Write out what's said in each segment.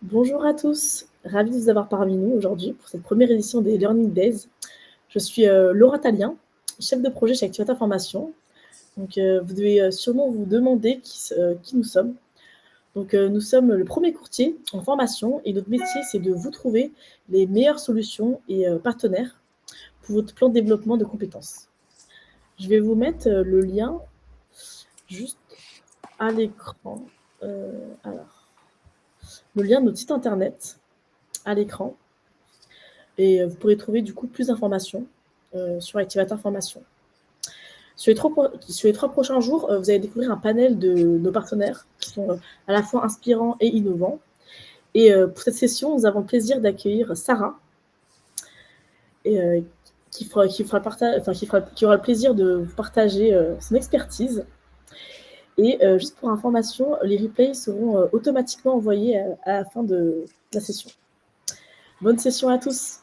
Bonjour à tous, ravie de vous avoir parmi nous aujourd'hui pour cette première édition des Learning Days. Je suis Laura Talien, chef de projet chez Activata Formation. Donc, vous devez sûrement vous demander qui nous sommes. Donc, nous sommes le premier courtier en formation et notre métier, c'est de vous trouver les meilleures solutions et partenaires pour votre plan de développement de compétences. Je vais vous mettre le lien juste à l'écran. Alors, le lien de notre site internet à l'écran. Et vous pourrez trouver du coup plus d'informations sur Activator Formation. Sur les 3 prochains jours, vous allez découvrir un panel de nos partenaires qui sont à la fois inspirants et innovants. Et pour cette session, nous avons le plaisir d'accueillir Sarah, et, qui aura le plaisir de vous partager son expertise. Et juste pour information, les replays seront automatiquement envoyés à la fin de la session. Bonne session à tous.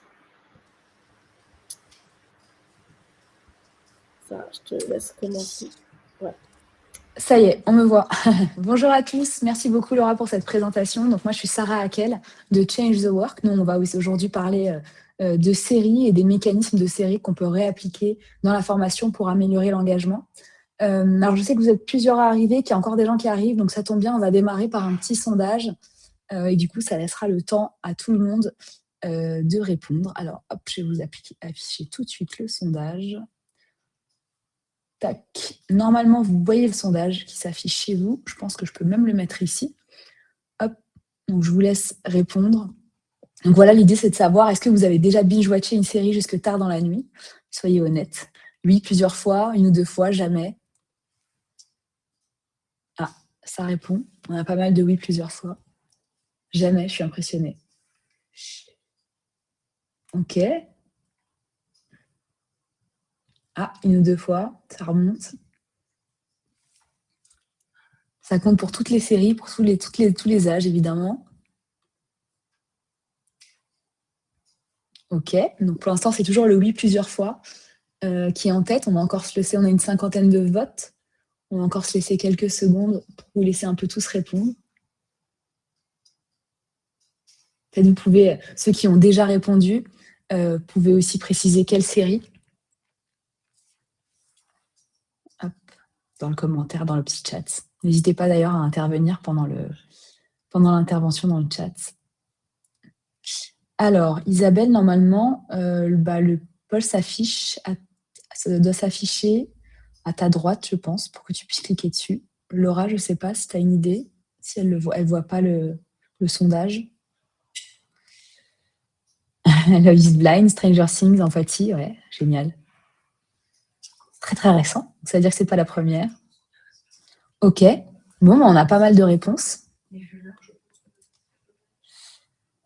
Ça, je te laisse commencer. Ouais. Ça y est, on me voit. Bonjour à tous, merci beaucoup Laura pour cette présentation. Donc moi je suis Sarah Hakel de Change the Work. Nous on va aujourd'hui parler de séries et des mécanismes de séries qu'on peut réappliquer dans la formation pour améliorer l'engagement. Alors je sais que vous êtes plusieurs à arriver, qu'il y a encore des gens qui arrivent, donc ça tombe bien, on va démarrer par un petit sondage et du coup ça laissera le temps à tout le monde de répondre. Alors hop, je vais vous afficher tout de suite le sondage. Tac. Normalement, vous voyez le sondage qui s'affiche chez vous. Je pense que je peux même le mettre ici. Hop. Donc, je vous laisse répondre. Donc, voilà, l'idée, c'est de savoir, est-ce que vous avez déjà binge-watché une série jusque tard dans la nuit? Soyez honnête. Oui, plusieurs fois, une ou deux fois, jamais. Ah, ça répond. On a pas mal de oui plusieurs fois. Jamais, je suis impressionnée. Ok. Ah, une ou deux fois, ça remonte. Ça compte pour toutes les séries, pour tous les âges, évidemment. Ok, donc pour l'instant, c'est toujours le oui plusieurs fois qui est en tête. On va encore se laisser, on a une cinquantaine de votes. On va encore se laisser quelques secondes pour vous laisser un peu tous répondre. Peut-être vous pouvez, ceux qui ont déjà répondu, pouvez aussi préciser quelle série. Hop, dans le commentaire, dans le petit chat. N'hésitez pas d'ailleurs à intervenir pendant l'intervention dans le chat. Alors, Isabelle, normalement, le poll s'affiche, ça doit s'afficher à ta droite, je pense, pour que tu puisses cliquer dessus. Laura, je ne sais pas si tu as une idée, si elle ne voit pas le sondage. Love is Blind, Stranger Things, Empathie, ouais, génial. Très, très récent. Ça veut dire que ce n'est pas la première. Ok. Bon, on a pas mal de réponses.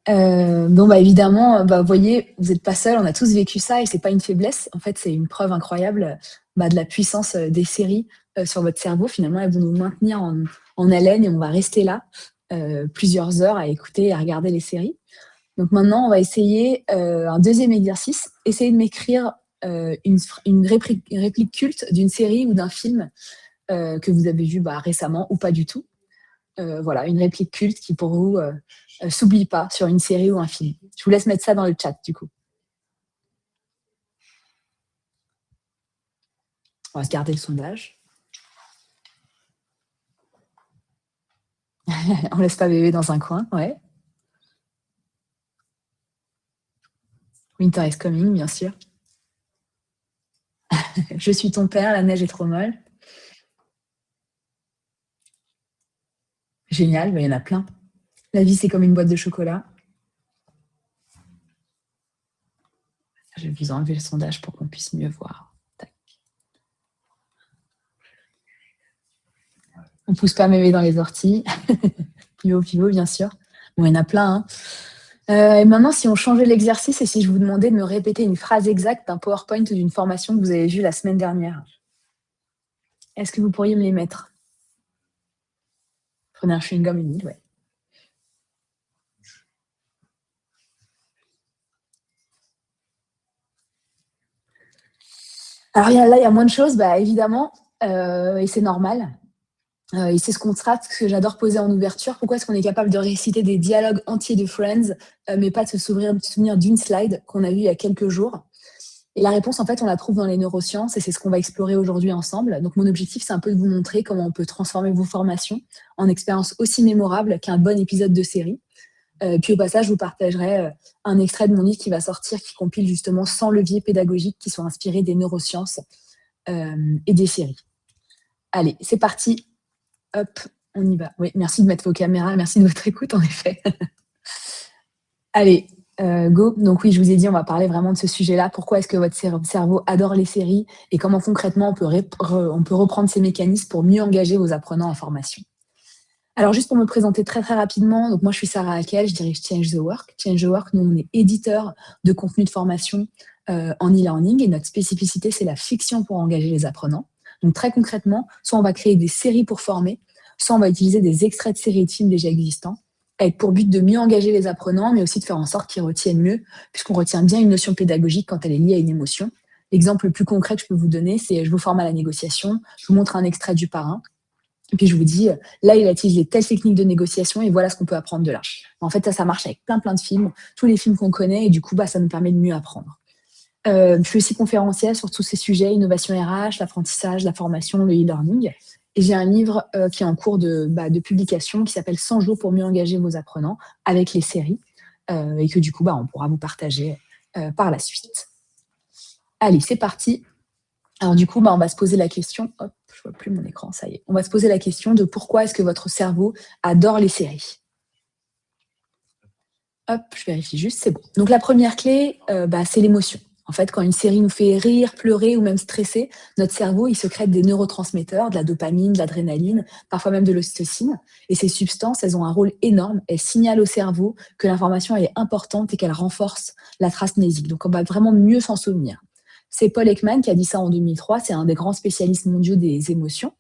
Évidemment, vous voyez, vous n'êtes pas seul, on a tous vécu ça et c'est pas une faiblesse. En fait, c'est une preuve incroyable de la puissance des séries sur votre cerveau. Finalement, elles vont nous maintenir en haleine et on va rester là plusieurs heures à écouter et à regarder les séries. Donc maintenant, on va essayer un deuxième exercice. Essayez de m'écrire une réplique culte d'une série ou d'un film que vous avez vu récemment ou pas du tout. Voilà, une réplique culte qui pour vous s'oublie pas sur une série ou un film. Je vous laisse mettre ça dans le chat du coup. On va se garder le sondage. On laisse pas bébé dans un coin, ouais. Winter is coming, bien sûr. Je suis ton père, la neige est trop molle. Génial, il y en a plein. La vie, c'est comme une boîte de chocolat. Je vais vous enlever le sondage pour qu'on puisse mieux voir. Tac. On ne pousse pas mémé dans les orties. Pivot, bien sûr. Bon, il y en a plein. Et maintenant, si on changeait l'exercice et si je vous demandais de me répéter une phrase exacte d'un PowerPoint ou d'une formation que vous avez vue la semaine dernière, est-ce que vous pourriez me les mettre? Prenez un chewing-gum humide, ouais. Alors là, il y a moins de choses, évidemment, et c'est normal. Et c'est ce contraste que j'adore poser en ouverture. Pourquoi est-ce qu'on est capable de réciter des dialogues entiers de Friends, mais pas de se souvenir d'une slide qu'on a vue il y a quelques jours? Et la réponse, en fait, on la trouve dans les neurosciences et c'est ce qu'on va explorer aujourd'hui ensemble. Donc, mon objectif, c'est un peu de vous montrer comment on peut transformer vos formations en expériences aussi mémorables qu'un bon épisode de série. Puis au passage, je vous partagerai un extrait de mon livre qui va sortir, qui compile justement 100 leviers pédagogiques qui sont inspirés des neurosciences et des séries. Allez, c'est parti. Hop, on y va. Oui, merci de mettre vos caméras, merci de votre écoute, en effet. Allez, go. Donc oui, je vous ai dit, on va parler vraiment de ce sujet-là. Pourquoi est-ce que votre cerveau adore les séries et comment concrètement on peut reprendre ces mécanismes pour mieux engager vos apprenants en formation. Alors juste pour me présenter très très rapidement, donc moi je suis Sarah Hakel, je dirige Change the Work. Change the Work, nous on est éditeur de contenu de formation en e-learning et notre spécificité c'est la fiction pour engager les apprenants. Donc très concrètement, soit on va créer des séries pour former, soit on va utiliser des extraits de séries de films déjà existants, avec pour but de mieux engager les apprenants, mais aussi de faire en sorte qu'ils retiennent mieux, puisqu'on retient bien une notion pédagogique quand elle est liée à une émotion. L'exemple le plus concret que je peux vous donner, c'est je vous forme à la négociation, je vous montre un extrait du parrain, et puis je vous dis, là, il a utilisé telle technique de négociation et voilà ce qu'on peut apprendre de là. En fait, ça marche avec plein de films, tous les films qu'on connaît, et du coup, ça nous permet de mieux apprendre. Je suis aussi conférencière sur tous ces sujets, innovation RH, l'apprentissage, la formation, le e-learning. Et j'ai un livre qui est en cours de publication qui s'appelle 100 jours pour mieux engager vos apprenants avec les séries et que du coup, on pourra vous partager par la suite. Allez, c'est parti. Alors du coup, on va se poser la question, hop, je vois plus mon écran, ça y est. On va se poser la question de pourquoi est-ce que votre cerveau adore les séries. Hop, je vérifie juste, c'est bon. Donc la première clé, c'est l'émotion. En fait, quand une série nous fait rire, pleurer ou même stresser, notre cerveau, il sécrète des neurotransmetteurs, de la dopamine, de l'adrénaline, parfois même de l'ocytocine. Et ces substances, elles ont un rôle énorme. Elles signalent au cerveau que l'information, elle est importante et qu'elle renforce la trace mnésique. Donc on va vraiment mieux s'en souvenir. C'est Paul Ekman qui a dit ça en 2003, c'est un des grands spécialistes mondiaux des émotions.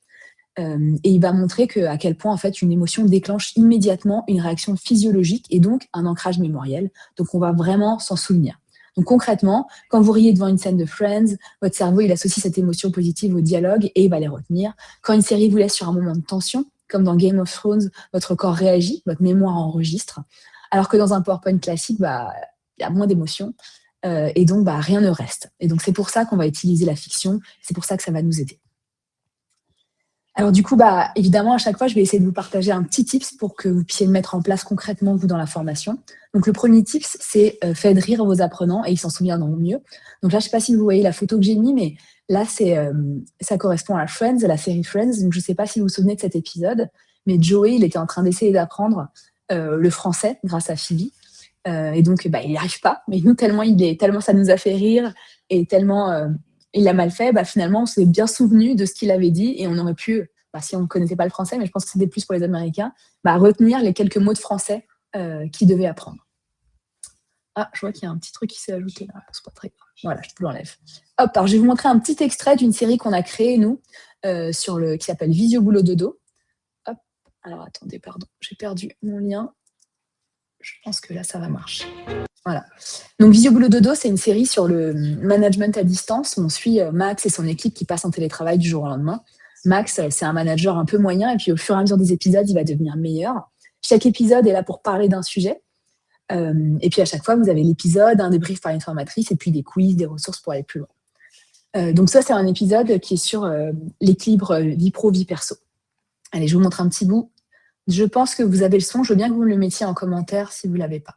Et il va montrer à quel point en fait, une émotion déclenche immédiatement une réaction physiologique et donc un ancrage mémoriel. Donc on va vraiment s'en souvenir. Donc concrètement, quand vous riez devant une scène de Friends, votre cerveau il associe cette émotion positive au dialogue et il va les retenir. Quand une série vous laisse sur un moment de tension, comme dans Game of Thrones, votre corps réagit, votre mémoire enregistre. Alors que dans un PowerPoint classique, il y a moins d'émotions. Et donc, rien ne reste. Et donc, c'est pour ça qu'on va utiliser la fiction. C'est pour ça que ça va nous aider. Alors du coup, évidemment, à chaque fois, je vais essayer de vous partager un petit tips pour que vous puissiez le mettre en place concrètement, vous, dans la formation. Donc le premier tips, c'est faites rire vos apprenants et ils s'en souviendront mieux. Donc là, je ne sais pas si vous voyez la photo que j'ai mise, mais là, ça correspond à Friends, à la série Friends. Donc je ne sais pas si vous vous souvenez de cet épisode, mais Joey, il était en train d'essayer d'apprendre le français grâce à Phoebe. Et donc, il n'y arrive pas. Mais nous, tellement ça nous a fait rire et tellement il l'a mal fait, finalement, on s'est bien souvenu de ce qu'il avait dit et on aurait pu, si on ne connaissait pas le français, mais je pense que c'était plus pour les Américains, retenir les quelques mots de français qu'il devait apprendre. Ah, je vois qu'il y a un petit truc qui s'est ajouté là. C'est pas très grave. Voilà, je te l'enlève. Hop, alors je vais vous montrer un petit extrait d'une série qu'on a créée, nous, qui s'appelle Visio Boulot Dodo. Hop, alors attendez, pardon, j'ai perdu mon lien. Je pense que là, ça va marcher. Voilà. Donc, Visio Boulot Dodo, c'est une série sur le management à distance. On suit Max et son équipe qui passent en télétravail du jour au lendemain. Max, c'est un manager un peu moyen et puis au fur et à mesure des épisodes, il va devenir meilleur. Chaque épisode est là pour parler d'un sujet. Et puis à chaque fois, vous avez l'épisode, un débrief par une formatrice et puis des quiz, des ressources pour aller plus loin. Donc ça, c'est un épisode qui est sur l'équilibre vie pro, vie perso. Allez, je vous montre un petit bout. Je pense que vous avez le son. Je veux bien que vous me le mettiez en commentaire si vous ne l'avez pas.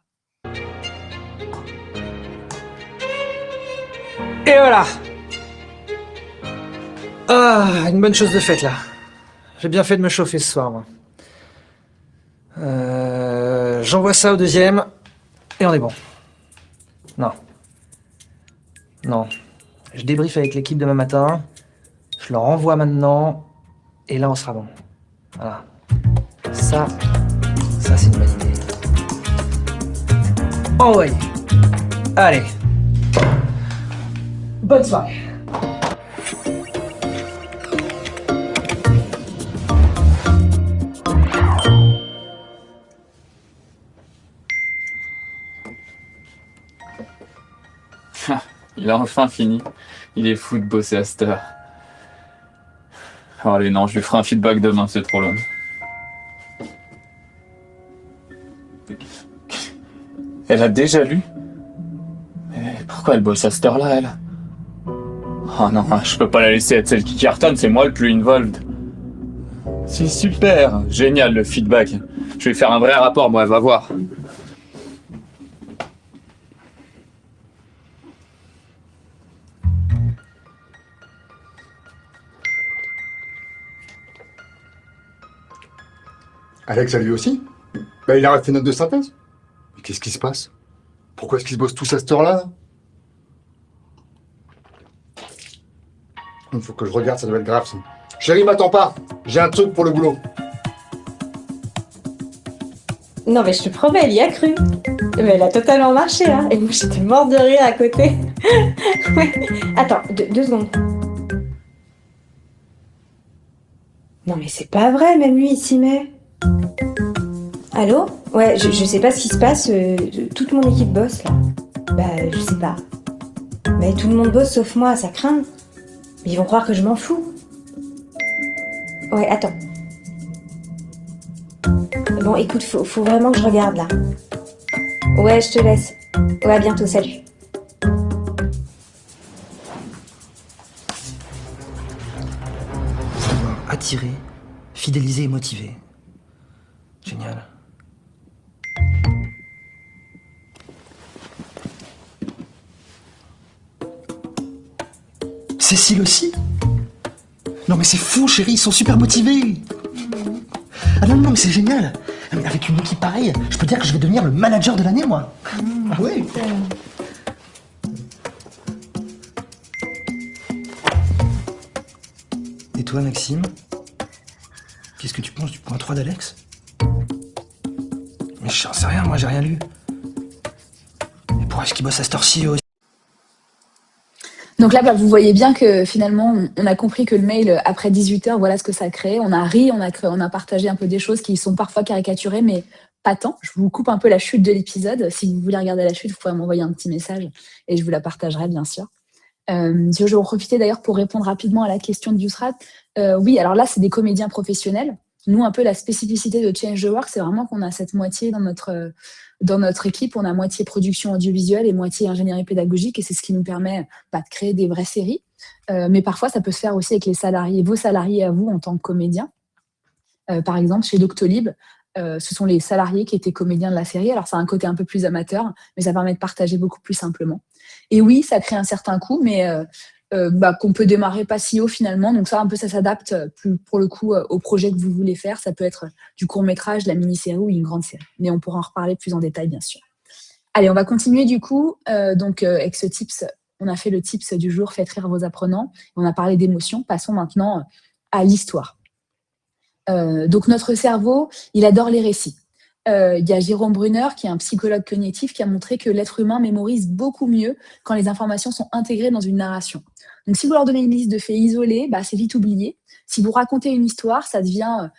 Et voilà. Ah, une bonne chose de faite là. J'ai bien fait de me chauffer ce soir, moi. J'envoie ça au deuxième et on est bon. Non. Non. Je débriefe avec l'équipe demain matin. Je leur envoie maintenant. Et là, on sera bon. Voilà. Ça, c'est une bonne idée. Envoyé. Allez. Bonne soirée. Il a enfin fini. Il est fou de bosser à cette heure. Oh, allez, non, je lui ferai un feedback demain, c'est trop long. Elle a déjà lu? Mais pourquoi elle bosse à cette heure-là, elle? Oh non, je peux pas la laisser être celle qui cartonne, c'est moi le plus involved. C'est super, génial le feedback. Je vais faire un vrai rapport, moi, va voir. Alex a lui aussi. Bah, il a fait note de synthèse. Mais qu'est-ce qui se passe? Pourquoi est-ce qu'ils se bossent tous à cette heure-là là? Il faut que je regarde, ça doit être grave ça. Chérie, m'attends pas. J'ai un truc pour le boulot. Non, mais je te promets, elle y a cru. Mais elle a totalement marché, hein. Et moi, j'étais morte de rire à côté. Ouais. Attends, deux secondes. Non, mais c'est pas vrai, même lui, il s'y met. Allô? Ouais, je sais pas ce qui se passe. Toute mon équipe bosse, là. Bah, je sais pas. Mais tout le monde bosse sauf moi, ça craint. Mais ils vont croire que je m'en fous. Ouais, attends. Bon, écoute, faut vraiment que je regarde, là. Ouais, je te laisse. Ouais, à bientôt, salut. Attirer, fidéliser et motiver. Génial. Cécile aussi? Non mais c'est fou chérie, ils sont super motivés. Ah non mais c'est génial. Avec une équipe pareille, je peux dire que je vais devenir le manager de l'année moi. Ah ouais. Et toi Maxime? Qu'est-ce que tu penses du point 3 d'Alex? Mais j'en sais rien, moi j'ai rien lu. Et pourquoi est-ce qu'il bosse à cette heure-ci aussi? Donc là, bah, vous voyez bien que finalement, on a compris que le mail, après 18h, voilà ce que ça crée. On a ri, on a partagé un peu des choses qui sont parfois caricaturées, mais pas tant. Je vous coupe un peu la chute de l'épisode. Si vous voulez regarder la chute, vous pouvez m'envoyer un petit message et je vous la partagerai, bien sûr. Je vais en profiter d'ailleurs pour répondre rapidement à la question de Yousrat. Oui, alors là, c'est des comédiens professionnels. Nous, un peu la spécificité de Change the Work, c'est vraiment qu'on a cette moitié dans notre équipe. On a moitié production audiovisuelle et moitié ingénierie pédagogique, et c'est ce qui nous permet de créer des vraies séries. Mais parfois, ça peut se faire aussi avec les salariés, vos salariés à vous en tant que comédien. Par exemple, chez Doctolib, ce sont les salariés qui étaient comédiens de la série. Alors, ça a un côté un peu plus amateur, mais ça permet de partager beaucoup plus simplement. Et oui, ça crée un certain coût, mais qu'on peut démarrer pas si haut finalement. Donc ça, un peu, ça s'adapte plus pour le coup au projet que vous voulez faire. Ça peut être du court-métrage, de la mini-série ou une grande série. Mais on pourra en reparler plus en détail, bien sûr. Allez, on va continuer du coup. Avec ce tips, on a fait le tips du jour, faites rire vos apprenants. On a parlé d'émotions. Passons maintenant à l'histoire. Donc notre cerveau, il adore les récits. Il y a Jérôme Brunner, qui est un psychologue cognitif, qui a montré que l'être humain mémorise beaucoup mieux quand les informations sont intégrées dans une narration. Donc si vous leur donnez une liste de faits isolés, c'est vite oublié. Si vous racontez une histoire, ça devient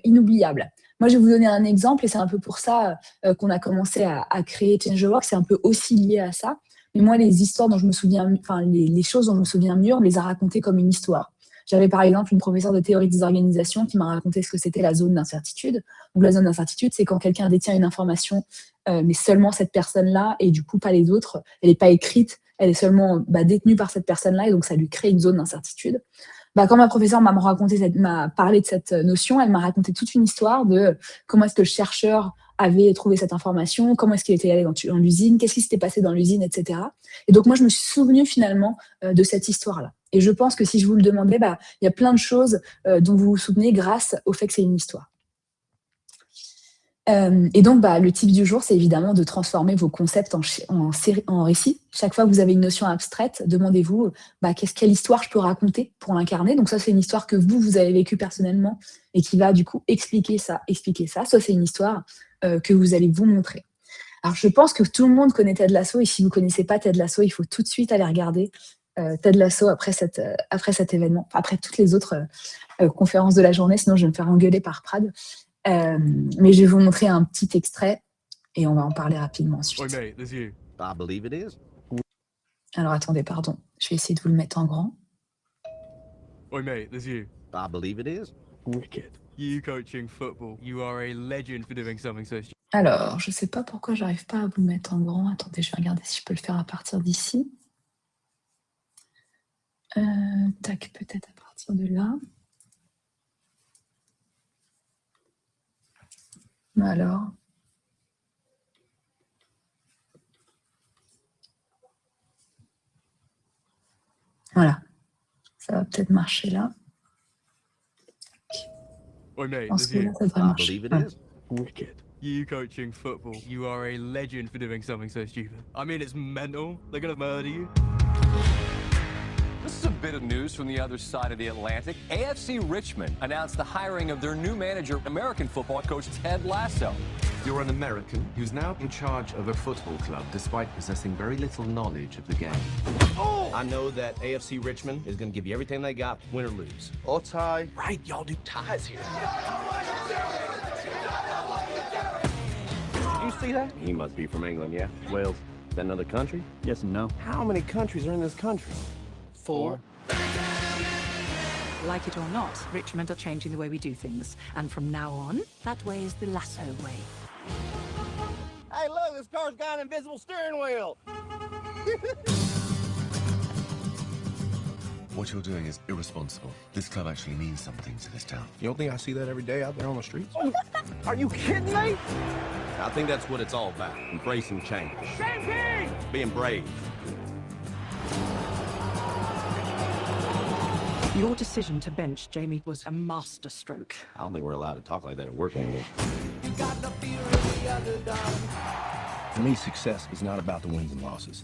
inoubliable. Moi, je vais vous donner un exemple, et c'est un peu pour ça qu'on a commencé à créer Change the Work. C'est un peu aussi lié à ça. Mais moi, les histoires dont je me souviens, les choses dont je me souviens mieux, on les a racontées comme une histoire. J'avais par exemple une professeure de théorie des organisations qui m'a raconté ce que c'était la zone d'incertitude. Donc la zone d'incertitude, c'est quand quelqu'un détient une information, mais seulement cette personne-là, et du coup pas les autres. Elle n'est pas écrite, elle est seulement détenue par cette personne-là, et donc ça lui crée une zone d'incertitude. Quand ma professeure m'a parlé de cette notion, elle m'a raconté toute une histoire de comment est-ce que le chercheur avait trouvé cette information, comment est-ce qu'il était allé dans l'usine, qu'est-ce qui s'était passé dans l'usine, etc. Et donc moi, je me suis souvenue finalement de cette histoire-là. Et je pense que si je vous le demandais, il y a plein de choses dont vous vous souvenez grâce au fait que c'est une histoire. Et donc, le tip du jour, c'est évidemment de transformer vos concepts en récits. Chaque fois que vous avez une notion abstraite, demandez-vous quelle histoire je peux raconter pour l'incarner. Donc ça, c'est une histoire que vous avez vécue personnellement et qui va du coup expliquer ça. Soit c'est une histoire que vous allez vous montrer. Alors, je pense que tout le monde connaît Ted Lasso, et si vous ne connaissez pas Ted Lasso, il faut tout de suite aller regarder Ted Lasso après cet événement, après toutes les autres conférences de la journée, sinon je vais me faire engueuler par Prad. Mais je vais vous montrer un petit extrait et on va en parler rapidement ensuite. Alors attendez, pardon, je vais essayer de vous le mettre en grand. Oi, mate, there's you. I believe it is. Wicked. You coaching football. You are a legend for doing something so stupid. Alors, je sais pas pourquoi j'arrive pas à vous mettre en grand. Attendez, je vais regarder si je peux le faire à partir d'ici. Tac, peut-être à partir de là. Alors. Voilà. Ça va peut-être marcher là. Oi, mate, Je pense there's que là, you. ça devrait I marcher. believe it Ouais. is. Wicked. You coaching football. You are a legend for doing something so stupid. I mean, it's mental. They're gonna murder you. This is a bit of news from the other side of the Atlantic. AFC Richmond announced the hiring of their new manager, American football coach Ted Lasso. You're an American who's now in charge of a football club despite possessing very little knowledge of the game. I know that AFC Richmond is going to give you everything they got, win or lose. Or tie. Right, y'all do ties here. You see that? He must be from England, yeah? Wales. Is that another country? Yes and no. How many countries are in this country? 4. Like it or not, Richmond are changing the way we do things. And from now on, that way is the Lasso way. Hey, look, this car's got an invisible steering wheel. What you're doing is irresponsible. This club actually means something to this town. You don't think I see that every day out there on the streets? Are you kidding me? I think that's what it's all about. Embracing change. Being brave. Your decision to bench Jamie was a masterstroke. I don't think we're allowed to talk like that at work anymore. For me, success is not about the wins and losses.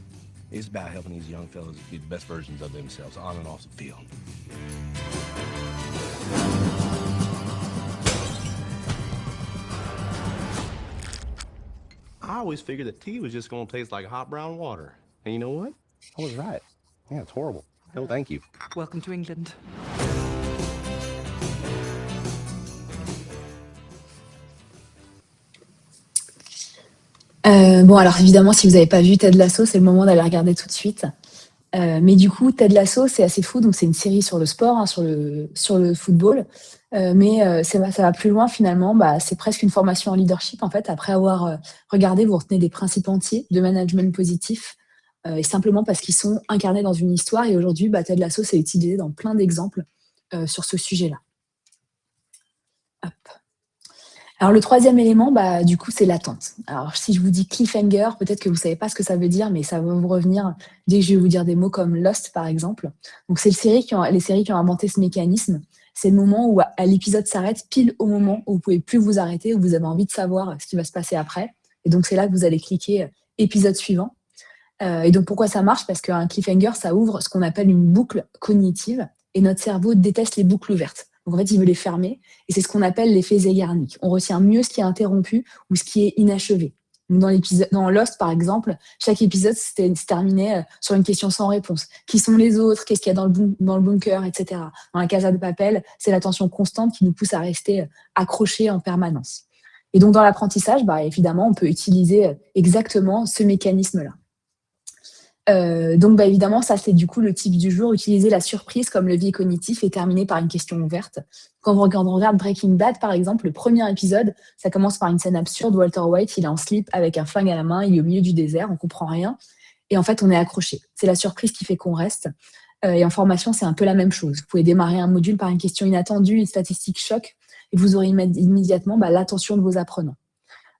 It's about helping these young fellas be the best versions of themselves on and off the field. I always figured that tea was just going to taste like hot brown water. And you know what? I was right. Yeah, it's horrible. No, thank you. Welcome to England. Bon, alors évidemment, si vous n'avez pas vu Ted Lasso, c'est le moment d'aller regarder tout de suite. Mais du coup, Ted Lasso, c'est assez fou. Donc, c'est une série sur le sport, hein, sur le football. Mais ça va plus loin finalement. C'est presque une formation en leadership. En fait, après avoir regardé, vous retenez des principes entiers de management positif. Et simplement parce qu'ils sont incarnés dans une histoire. Et aujourd'hui, Ted Lasso, c'est utilisé dans plein d'exemples sur ce sujet-là. Hop. Alors, le troisième élément, du coup, c'est l'attente. Alors, si je vous dis cliffhanger, peut-être que vous ne savez pas ce que ça veut dire, mais ça va vous revenir dès que je vais vous dire des mots comme Lost, par exemple. Donc, c'est les séries qui ont inventé ce mécanisme. C'est le moment où l'épisode s'arrête pile au moment où vous ne pouvez plus vous arrêter, où vous avez envie de savoir ce qui va se passer après. Et donc, c'est là que vous allez cliquer épisode suivant. Et donc, pourquoi ça marche? Parce qu'un cliffhanger, ça ouvre ce qu'on appelle une boucle cognitive. Et notre cerveau déteste les boucles ouvertes. Donc, en fait, il veut les fermer. Et c'est ce qu'on appelle l'effet Zeigarnik. On retient mieux ce qui est interrompu ou ce qui est inachevé. Donc, dans Lost, par exemple, chaque épisode se terminait sur une question sans réponse. Qui sont les autres? Qu'est-ce qu'il y a dans le bunker, etc. Dans la Casa de Papel, c'est l'attention constante qui nous pousse à rester accrochés en permanence. Et donc, dans l'apprentissage, évidemment, on peut utiliser exactement ce mécanisme-là. Donc, évidemment, ça, c'est du coup le type du jour. Utiliser la surprise comme levier cognitif et terminer par une question ouverte. Quand on regarde Breaking Bad, par exemple, le premier épisode, ça commence par une scène absurde. Walter White, il est en slip avec un flingue à la main, il est au milieu du désert, on comprend rien. Et en fait, on est accroché. C'est la surprise qui fait qu'on reste. Et en formation, c'est un peu la même chose. Vous pouvez démarrer un module par une question inattendue, une statistique choc, et vous aurez immédiatement l'attention de vos apprenants.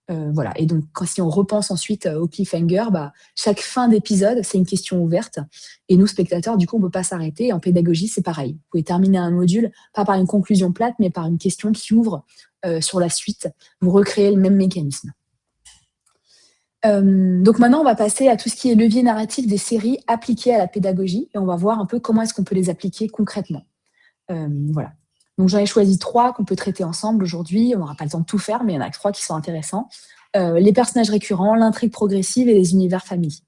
Voilà. Et donc, si on repense ensuite au cliffhanger, chaque fin d'épisode, c'est une question ouverte. Et nous, spectateurs, du coup, on ne peut pas s'arrêter. En pédagogie, c'est pareil. Vous pouvez terminer un module, pas par une conclusion plate, mais par une question qui ouvre sur la suite. Vous recréez le même mécanisme. Donc maintenant, on va passer à tout ce qui est levier narratif des séries appliquées à la pédagogie. Et on va voir un peu comment est-ce qu'on peut les appliquer concrètement. Voilà. Donc, j'en ai choisi 3 qu'on peut traiter ensemble aujourd'hui. On n'aura pas le temps de tout faire, mais il y en a 3 qui sont intéressants. Les personnages récurrents, l'intrigue progressive et les univers familiers.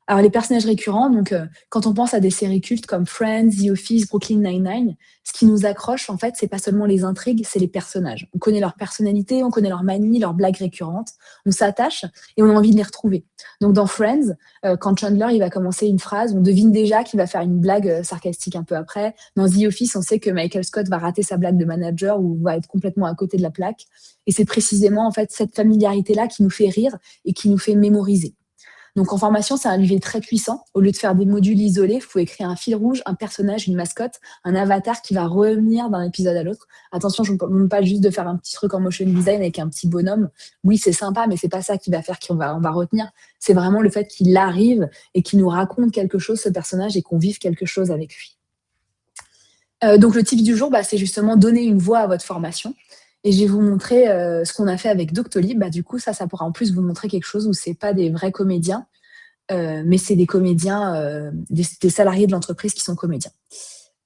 Alors, les personnages récurrents, donc quand on pense à des séries cultes comme Friends, The Office, Brooklyn Nine-Nine, ce qui nous accroche, en fait, c'est pas seulement les intrigues, c'est les personnages. On connaît leur personnalité, on connaît leurs manies, leurs blagues récurrentes, on s'attache et on a envie de les retrouver. Donc, dans Friends, quand Chandler il va commencer une phrase, on devine déjà qu'il va faire une blague sarcastique un peu après. Dans The Office, on sait que Michael Scott va rater sa blague de manager ou va être complètement à côté de la plaque. Et c'est précisément, en fait, cette familiarité-là qui nous fait rire et qui nous fait mémoriser. Donc, en formation, c'est un levier très puissant. Au lieu de faire des modules isolés, il faut écrire un fil rouge, un personnage, une mascotte, un avatar qui va revenir d'un épisode à l'autre. Attention, je ne demande pas juste de faire un petit truc en motion design avec un petit bonhomme. Oui, c'est sympa, mais c'est pas ça qui va faire qu'on va retenir. C'est vraiment le fait qu'il arrive et qu'il nous raconte quelque chose, ce personnage, et qu'on vive quelque chose avec lui. Donc, le tip du jour, c'est justement donner une voix à votre formation. Et je vais vous montrer ce qu'on a fait avec Doctolib. Du coup, ça pourra en plus vous montrer quelque chose où c'est pas des vrais comédiens, mais c'est des comédiens, des salariés de l'entreprise qui sont comédiens.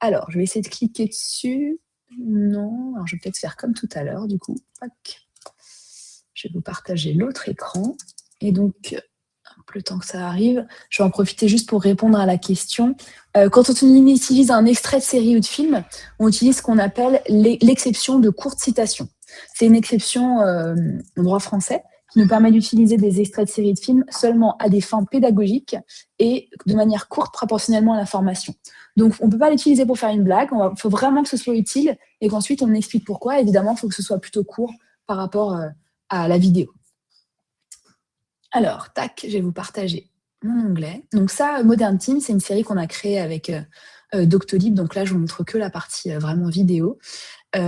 Alors, je vais essayer de cliquer dessus. Non, alors je vais peut-être faire comme tout à l'heure, du coup. Tac. Je vais vous partager l'autre écran. Et donc, le temps que ça arrive, je vais en profiter juste pour répondre à la question. Quand on utilise un extrait de série ou de film, on utilise ce qu'on appelle l'exception de courte citation. C'est une exception en droit français qui nous permet d'utiliser des extraits de séries et de films seulement à des fins pédagogiques et de manière courte proportionnellement à la formation. Donc, on ne peut pas l'utiliser pour faire une blague, il faut vraiment que ce soit utile et qu'ensuite on explique pourquoi. Évidemment, il faut que ce soit plutôt court par rapport à la vidéo. Alors, tac, je vais vous partager mon onglet. Donc ça, Modern Team, c'est une série qu'on a créée avec Doctolib. Donc là, je vous montre que la partie vraiment vidéo. Où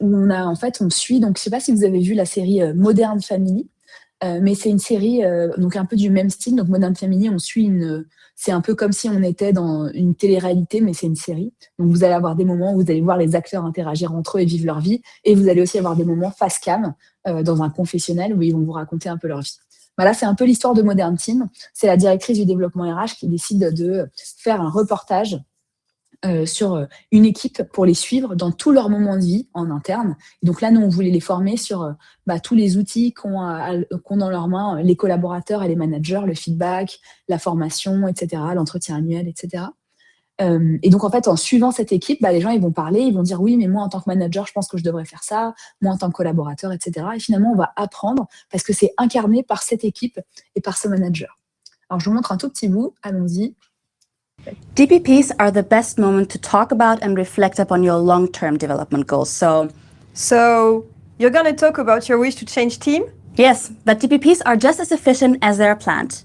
on suit, donc je ne sais pas si vous avez vu la série Modern Family, mais c'est une série donc un peu du même style. Donc Modern Family, c'est un peu comme si on était dans une télé-réalité, mais c'est une série. Donc vous allez avoir des moments où vous allez voir les acteurs interagir entre eux et vivre leur vie, et vous allez aussi avoir des moments face cam dans un confessionnal où ils vont vous raconter un peu leur vie. Là, c'est un peu l'histoire de Modern Team. C'est la directrice du développement RH qui décide de faire un reportage sur une équipe pour les suivre dans tous leurs moments de vie en interne. Et donc là, nous, on voulait les former sur tous les outils qu'ont dans leurs mains les collaborateurs et les managers, le feedback, la formation, etc., l'entretien annuel, etc. Et donc, en fait, en suivant cette équipe, les gens, ils vont parler, ils vont dire oui, mais moi, en tant que manager, je pense que je devrais faire ça, moi, en tant que collaborateur, etc. Et finalement, on va apprendre parce que c'est incarné par cette équipe et par ce manager. Alors, je vous montre un tout petit bout. Allons-y. DPPs are the best moment to talk about and reflect upon your long-term development goals. So you're going to talk about your wish to change team? Yes, but DPPs are just as efficient as they are planned.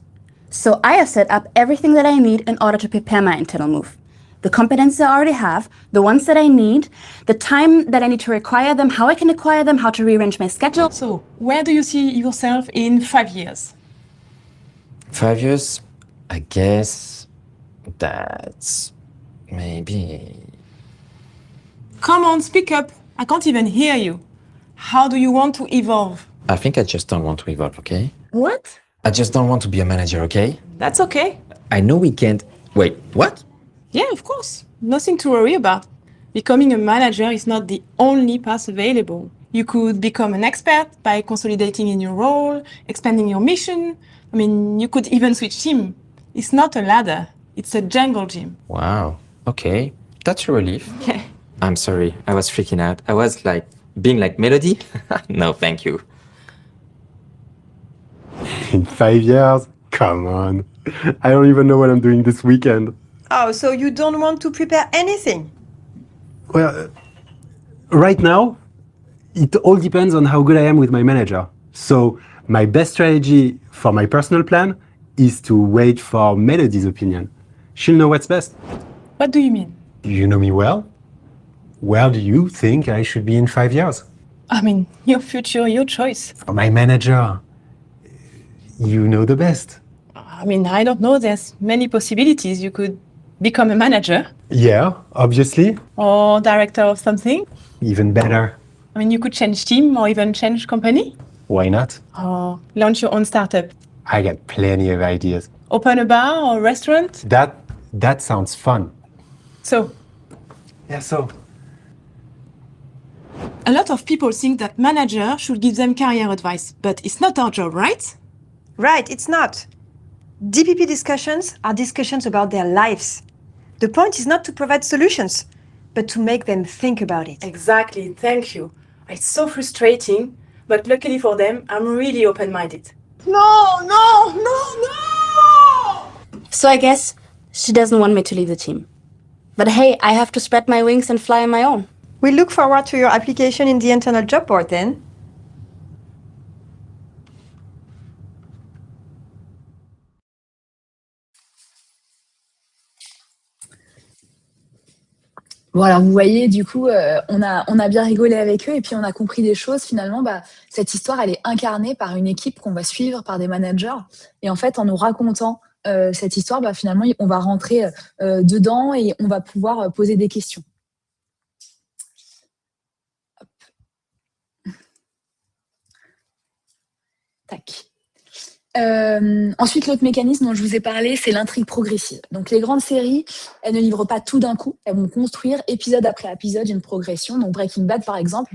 So I have set up everything that I need in order to prepare my internal move. The competencies I already have, the ones that I need, the time that I need to acquire them, how I can acquire them, how to rearrange my schedule. So, where do you see yourself in 5 years? 5 years? I guess that's maybe... Come on, speak up. I can't even hear you. How do you want to evolve? I think I just don't want to evolve, okay? What? I just don't want to be a manager, okay? That's okay. I know we can't... Wait, what? Yeah, of course. Nothing to worry about. Becoming a manager is not the only path available. You could become an expert by consolidating in your role, expanding your mission. I mean, you could even switch team. It's not a ladder. It's a jungle gym. Wow. Okay. That's a relief. Yeah. I'm sorry. I was freaking out. I was being like Melody. No, thank you. In 5 years? Come on. I don't even know what I'm doing this weekend. Oh, so you don't want to prepare anything? Well, right now, it all depends on how good I am with my manager. So my best strategy for my personal plan is to wait for Melody's opinion. She'll know what's best. What do you mean? You know me well. Where do you think I should be in 5 years? I mean, your future, your choice. For my manager, you know the best. I mean, I don't know. There's many possibilities. You could become a manager. Yeah, obviously. Or director of something. Even better. I mean, you could change team or even change company. Why not? Or launch your own startup. I got plenty of ideas. Open a bar or restaurant. That sounds fun. So? Yeah, so? A lot of people think that manager should give them career advice, but it's not our job, right? Right, it's not. DPP discussions are discussions about their lives. The point is not to provide solutions, but to make them think about it. Exactly, thank you. It's so frustrating, but luckily for them, I'm really open-minded. No, no, no, no! So I guess she doesn't want me to leave the team. But hey, I have to spread my wings and fly on my own. We look forward to your application in the internal job board then. Voilà, vous voyez, du coup, on a bien rigolé avec eux et puis on a compris des choses. Finalement, cette histoire, elle est incarnée par une équipe qu'on va suivre, par des managers. Et en fait, en nous racontant cette histoire, finalement, on va rentrer dedans et on va pouvoir poser des questions. Hop. Tac. Ensuite, l'autre mécanisme dont je vous ai parlé, c'est l'intrigue progressive. Donc, les grandes séries, elles ne livrent pas tout d'un coup. Elles vont construire épisode après épisode une progression. Donc, Breaking Bad, par exemple,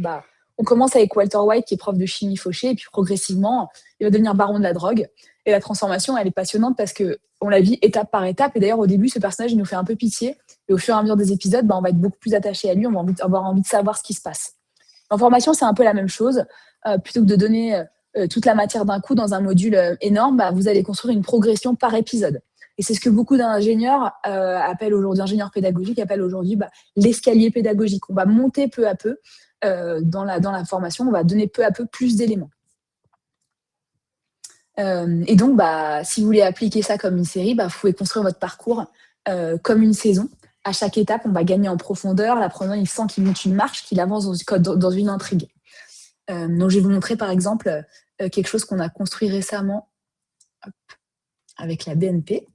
on commence avec Walter White, qui est prof de chimie fauché, et puis progressivement, il va devenir baron de la drogue. Et la transformation, elle est passionnante parce qu'on la vit étape par étape. Et d'ailleurs, au début, ce personnage, il nous fait un peu pitié. Et au fur et à mesure des épisodes, on va être beaucoup plus attaché à lui. On va avoir envie de savoir ce qui se passe. En formation, c'est un peu la même chose. Plutôt que de donner toute la matière d'un coup dans un module énorme, vous allez construire une progression par épisode. Et c'est ce que beaucoup d'ingénieurs appellent aujourd'hui, ingénieurs pédagogiques appellent aujourd'hui l'escalier pédagogique. On va monter peu à peu dans la formation, on va donner peu à peu plus d'éléments. Et donc, si vous voulez appliquer ça comme une série, vous pouvez construire votre parcours comme une saison. À chaque étape, on va gagner en profondeur. L'apprenant, il sent qu'il monte une marche, qu'il avance dans une intrigue. Donc, je vais vous montrer, par exemple, quelque chose qu'on a construit récemment avec la BNP.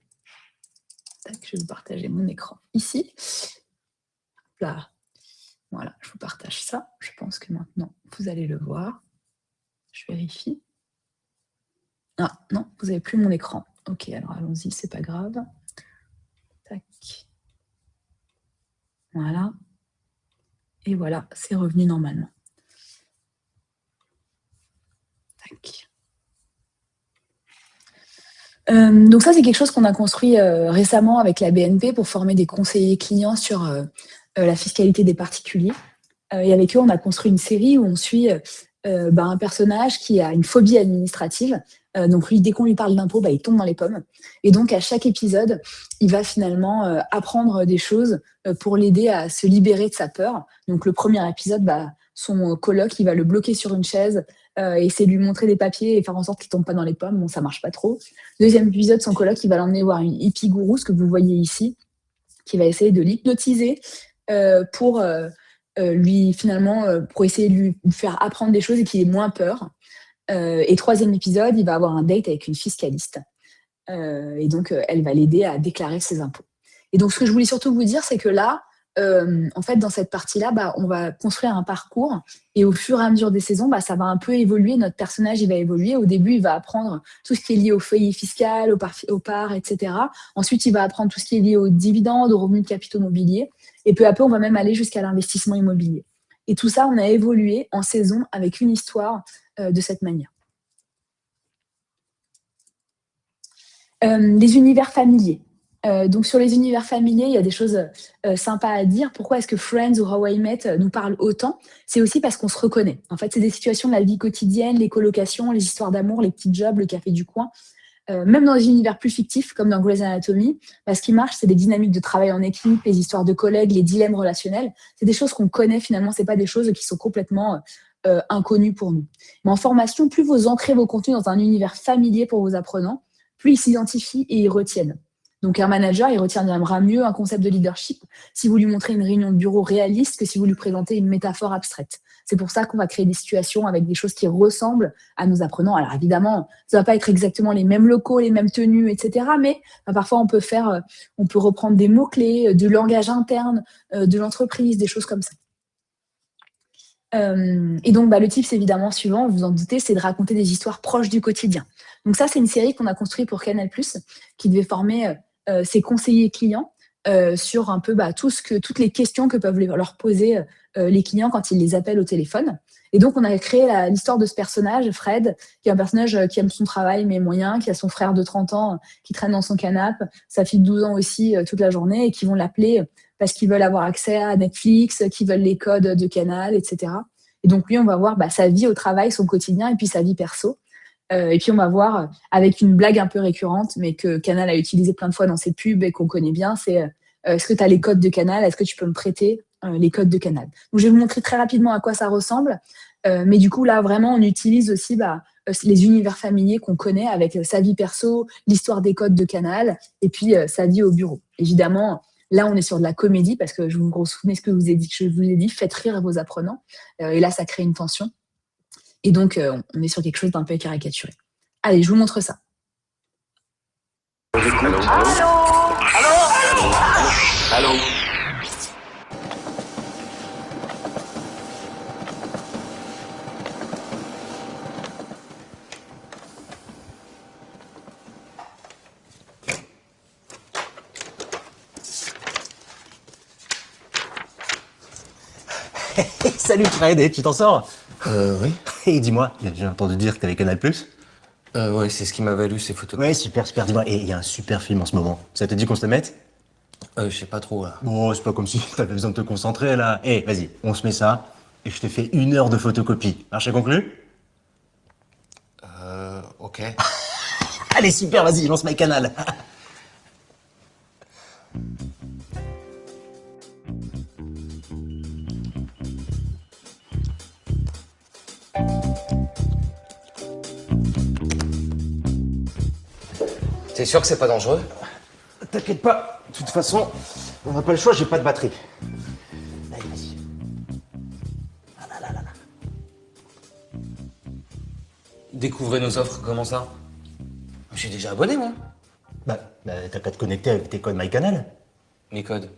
Je vais vous partager mon écran ici. Là. Voilà, je vous partage ça. Je pense que maintenant, vous allez le voir. Je vérifie. Ah, non, vous n'avez plus mon écran. Ok, alors allons-y, c'est pas grave. Tac. Voilà. Et voilà, c'est revenu normalement. Tac. Donc ça, c'est quelque chose qu'on a construit récemment avec la BNP pour former des conseillers clients sur la fiscalité des particuliers. Et avec eux, on a construit une série où on suit un personnage qui a une phobie administrative. Donc lui, dès qu'on lui parle d'impôts, il tombe dans les pommes. Et donc, à chaque épisode, il va finalement apprendre des choses pour l'aider à se libérer de sa peur. Donc le premier épisode, son coloc, il va le bloquer sur une chaise, essayer de lui montrer des papiers et faire en sorte qu'il ne tombe pas dans les pommes. Bon, ça ne marche pas trop. Deuxième épisode, son coloc, il va l'emmener voir une hippie gourou, ce que vous voyez ici, qui va essayer de l'hypnotiser pour lui, finalement, pour essayer de lui faire apprendre des choses et qu'il ait moins peur. Et troisième épisode, il va avoir un date avec une fiscaliste. Et donc, elle va l'aider à déclarer ses impôts. Et donc, ce que je voulais surtout vous dire, c'est que là, en fait, dans cette partie-là, on va construire un parcours et au fur et à mesure des saisons, ça va un peu évoluer. Notre personnage, il va évoluer. Au début, il va apprendre tout ce qui est lié au foyer fiscal, aux parts, etc. Ensuite, il va apprendre tout ce qui est lié aux dividendes, aux revenus de capitaux mobiliers. Et peu à peu, on va même aller jusqu'à l'investissement immobilier. Et tout ça, on a évolué en saison avec une histoire de cette manière. Les univers familiers. Donc sur les univers familiers, il y a des choses sympas à dire. Pourquoi est-ce que Friends ou How I Met nous parlent autant? C'est aussi parce qu'on se reconnaît. En fait, c'est des situations de la vie quotidienne, les colocations, les histoires d'amour, les petits jobs, le café du coin. Même dans des univers plus fictifs, comme dans Grey's Anatomy, ce qui marche, c'est des dynamiques de travail en équipe, les histoires de collègues, les dilemmes relationnels. C'est des choses qu'on connaît finalement, c'est pas des choses qui sont complètement inconnues pour nous. Mais en formation, plus vous ancrez vos contenus dans un univers familier pour vos apprenants, plus ils s'identifient et ils retiennent. Donc un manager, il retiendra mieux un concept de leadership si vous lui montrez une réunion de bureau réaliste que si vous lui présentez une métaphore abstraite. C'est pour ça qu'on va créer des situations avec des choses qui ressemblent à nos apprenants. Alors évidemment, ça ne va pas être exactement les mêmes locaux, les mêmes tenues, etc. Mais parfois, on peut reprendre des mots-clés, du langage interne, de l'entreprise, des choses comme ça. Et donc, le tips évidemment suivant, vous en doutez, c'est de raconter des histoires proches du quotidien. Donc ça, c'est une série qu'on a construite pour Canal+, qui devait former ses conseillers clients sur un peu toutes les questions que peuvent leur poser les clients quand ils les appellent au téléphone. Et donc, on a créé l'histoire de ce personnage, Fred, qui est un personnage qui aime son travail, mais moyen, qui a son frère de 30 ans qui traîne dans son canapé, sa fille de 12 ans aussi toute la journée, et qui vont l'appeler parce qu'ils veulent avoir accès à Netflix, qu'ils veulent les codes de Canal, etc. Et donc, lui, on va voir sa vie au travail, son quotidien, et puis sa vie perso. Et puis, on va voir, avec une blague un peu récurrente, mais que Canal a utilisé plein de fois dans ses pubs et qu'on connaît bien, c'est est-ce que tu as les codes de Canal? Est-ce que tu peux me prêter les codes de Canal? Donc, je vais vous montrer très rapidement à quoi ça ressemble. Mais du coup, là, vraiment, on utilise aussi les univers familiers qu'on connaît avec sa vie perso, l'histoire des codes de Canal, et puis sa vie au bureau. Évidemment, là, on est sur de la comédie, parce que je vous souvenez ce que je vous ai dit, faites rire vos apprenants. Et là, ça crée une tension. Et donc, on est sur quelque chose d'un peu caricaturé. Allez, je vous montre ça. Allô? Salut Fred, tu t'en sors? Oui. Et dis-moi, j'ai entendu dire que t'avais Canal+. Ouais, c'est ce qui m'a valu ces photos. Ouais, super, dis-moi. Et il y a un super film en ce moment. Ça te dit qu'on se le mette? Je sais pas trop, là. Bon, c'est pas comme si t'avais besoin de te concentrer, là. Vas-y, on se met ça, et je te fais 1 heure de photocopie. Marché conclu? Ok. Allez, super, vas-y, lance My Canal. T'es sûr que c'est pas dangereux? T'inquiète pas, de toute façon, on n'a pas le choix, j'ai pas de batterie. Allez, vas-y. Découvrez nos offres, comment ça? Je suis déjà abonné, moi. T'as qu'à te connecter avec tes codes MyCanal. Mes codes?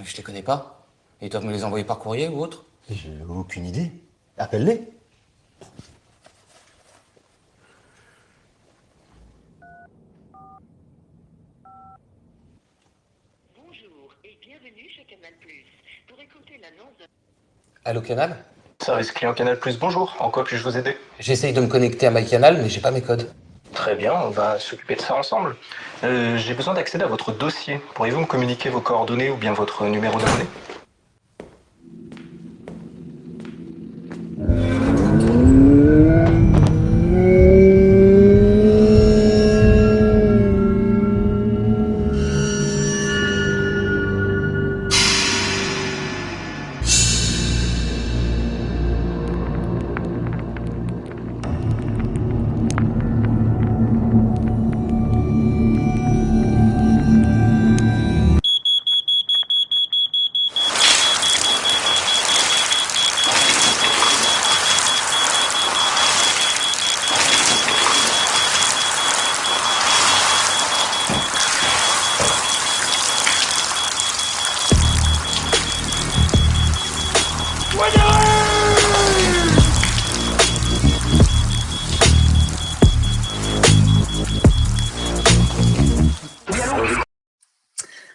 Je les connais pas. Ils doivent me les envoyer par courrier ou autre? J'ai aucune idée. Appelle-les. Allô, Canal? Service client Canal+, bonjour. En quoi puis-je vous aider? J'essaye de me connecter à MyCanal, mais j'ai pas mes codes. Très bien, on va s'occuper de ça ensemble. J'ai besoin d'accéder à votre dossier. Pourriez-vous me communiquer vos coordonnées ou bien votre numéro d'abonné?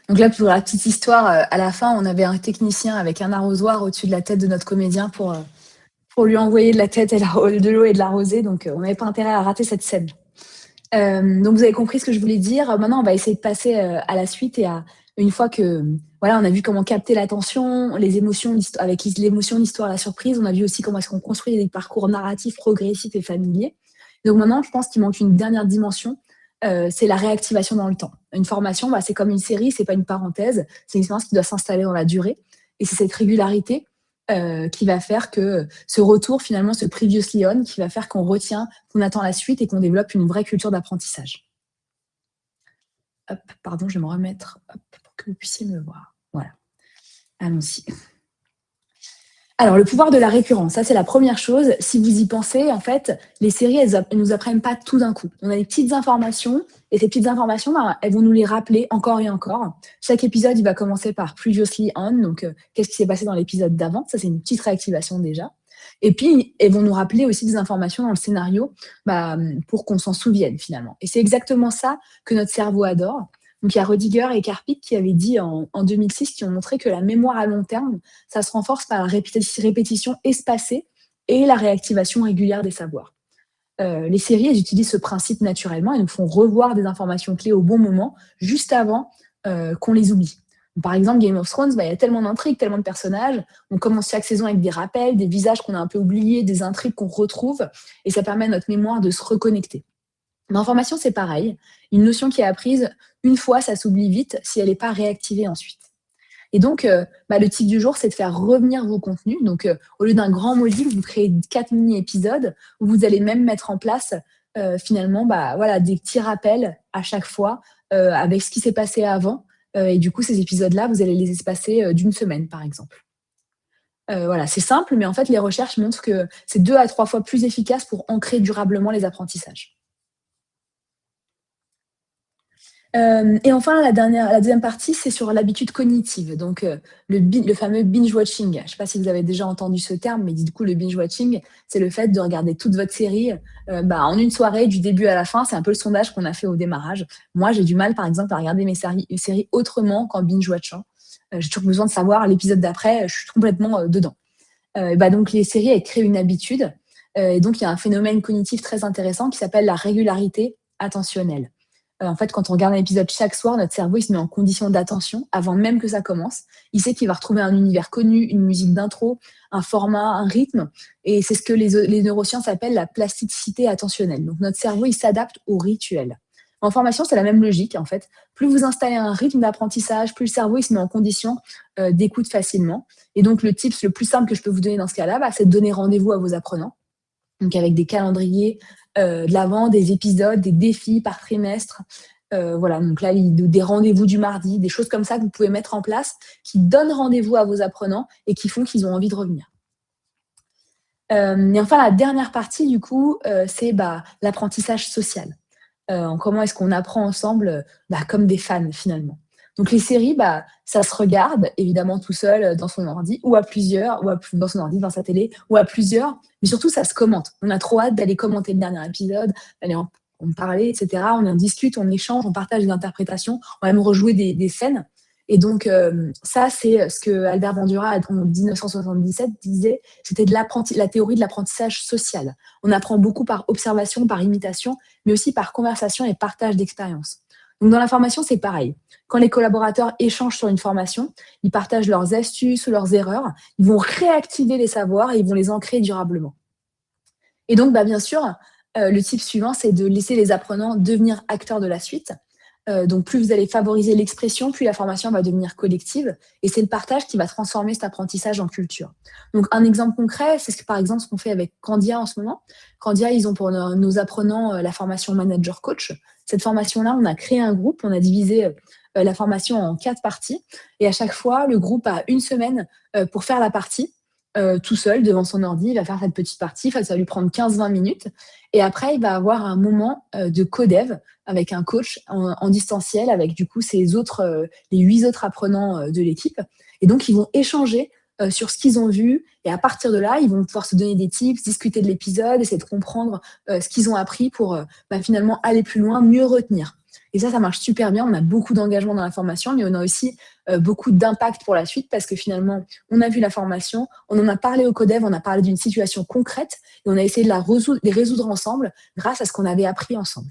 Donc là, pour la petite histoire, à la fin, on avait un technicien avec un arrosoir au-dessus de la tête de notre comédien pour lui envoyer de la tête et de l'eau et de la rosée. Donc, on n'avait pas intérêt à rater cette scène. Donc, vous avez compris ce que je voulais dire. Maintenant, on va essayer de passer à la suite et une fois que on a vu comment capter l'attention, les émotions, avec l'émotion, l'histoire, la surprise. On a vu aussi comment est-ce qu'on construit des parcours narratifs progressifs et familiers. Donc maintenant, je pense qu'il manque une dernière dimension. C'est la réactivation dans le temps. Une formation, c'est comme une série, c'est pas une parenthèse, c'est une expérience qui doit s'installer dans la durée. Et c'est cette régularité qui va faire que ce retour, finalement, ce previously on, qui va faire qu'on retient, qu'on attend la suite et qu'on développe une vraie culture d'apprentissage. Hop, pardon, je vais me remettre pour que vous puissiez me voir. Voilà. Allons-y. Alors, le pouvoir de la récurrence, ça, c'est la première chose. Si vous y pensez, en fait, les séries, elles nous apprennent pas tout d'un coup. On a des petites informations, et ces petites informations, elles vont nous les rappeler encore et encore. Chaque épisode, il va commencer par previously on, donc qu'est-ce qui s'est passé dans l'épisode d'avant. Ça, c'est une petite réactivation déjà. Et puis, elles vont nous rappeler aussi des informations dans le scénario pour qu'on s'en souvienne, finalement. Et c'est exactement ça que notre cerveau adore. Donc il y a Rediger et Karpik qui avaient dit en 2006, qui ont montré que la mémoire à long terme, ça se renforce par la répétition espacée et la réactivation régulière des savoirs. Les séries, elles utilisent ce principe naturellement et nous font revoir des informations clés au bon moment, juste avant qu'on les oublie. Par exemple, Game of Thrones, il y a tellement d'intrigues, tellement de personnages. On commence chaque saison avec des rappels, des visages qu'on a un peu oubliés, des intrigues qu'on retrouve, et ça permet à notre mémoire de se reconnecter. L'information, c'est pareil. Une notion qui est apprise une fois, ça s'oublie vite si elle n'est pas réactivée ensuite. Et donc, le tip du jour, c'est de faire revenir vos contenus. Donc, au lieu d'un grand module, vous créez 4 mini-épisodes où vous allez même mettre en place, finalement, des petits rappels à chaque fois avec ce qui s'est passé avant. Et du coup, ces épisodes-là, vous allez les espacer d'une semaine, par exemple. C'est simple, mais en fait, les recherches montrent que c'est 2 à 3 fois plus efficace pour ancrer durablement les apprentissages. Et enfin, la deuxième partie, c'est sur l'habitude cognitive. Donc, le fameux binge-watching. Je ne sais pas si vous avez déjà entendu ce terme, mais du coup, le binge-watching, c'est le fait de regarder toute votre série en une soirée, du début à la fin. C'est un peu le sondage qu'on a fait au démarrage. Moi, j'ai du mal, par exemple, à regarder mes séries autrement qu'en binge-watchant. J'ai toujours besoin de savoir l'épisode d'après. Je suis complètement dedans. Donc, les séries, elles créent une habitude. Et donc, il y a un phénomène cognitif très intéressant qui s'appelle la régularité attentionnelle. En fait, quand on regarde un épisode chaque soir, notre cerveau il se met en condition d'attention avant même que ça commence. Il sait qu'il va retrouver un univers connu, une musique d'intro, un format, un rythme. Et c'est ce que les neurosciences appellent la plasticité attentionnelle. Donc, notre cerveau, il s'adapte au rituel. En formation, c'est la même logique, en fait. Plus vous installez un rythme d'apprentissage, plus le cerveau il se met en condition d'écoute facilement. Et donc, le tips le plus simple que je peux vous donner dans ce cas-là, c'est de donner rendez-vous à vos apprenants. Donc, avec des calendriers de l'avant, des épisodes, des défis par trimestre. Donc là, des rendez-vous du mardi, des choses comme ça que vous pouvez mettre en place qui donnent rendez-vous à vos apprenants et qui font qu'ils ont envie de revenir. Et enfin, la dernière partie, du coup, c'est l'apprentissage social. Comment est-ce qu'on apprend ensemble comme des fans, finalement. Donc, les séries, ça se regarde, évidemment, tout seul dans son ordi, ou à plusieurs, dans son ordi, dans sa télé, ou à plusieurs. Mais surtout, ça se commente. On a trop hâte d'aller commenter le dernier épisode, d'aller en parler, etc. On en discute, on échange, on partage des interprétations, on va même rejouer des scènes. Et donc, ça, c'est ce que Albert Bandura, en 1977, disait, c'était la théorie de l'apprentissage social. On apprend beaucoup par observation, par imitation, mais aussi par conversation et partage d'expériences. Donc, dans la formation, c'est pareil. Quand les collaborateurs échangent sur une formation, ils partagent leurs astuces ou leurs erreurs, ils vont réactiver les savoirs et ils vont les ancrer durablement. Et donc, bien sûr, le type suivant, c'est de laisser les apprenants devenir acteurs de la suite. Donc, plus vous allez favoriser l'expression, plus la formation va devenir collective. Et c'est le partage qui va transformer cet apprentissage en culture. Donc, un exemple concret, c'est par exemple ce qu'on fait avec Candia en ce moment. Candia, ils ont pour nos apprenants la formation Manager Coach. Cette formation-là, on a créé un groupe, on a divisé la formation en 4 parties. Et à chaque fois, le groupe a 1 semaine pour faire la partie. Tout seul devant son ordi, il va faire cette petite partie, ça va lui prendre 15-20 minutes et après il va avoir un moment de co-dev avec un coach en distanciel avec du coup les 8 autres apprenants de l'équipe et donc ils vont échanger sur ce qu'ils ont vu et à partir de là ils vont pouvoir se donner des tips, discuter de l'épisode, essayer de comprendre ce qu'ils ont appris pour finalement aller plus loin, mieux retenir. Et ça marche super bien. On a beaucoup d'engagement dans la formation, mais on a aussi beaucoup d'impact pour la suite parce que finalement, on a vu la formation, on en a parlé au codev, on a parlé d'une situation concrète et on a essayé de les résoudre ensemble grâce à ce qu'on avait appris ensemble.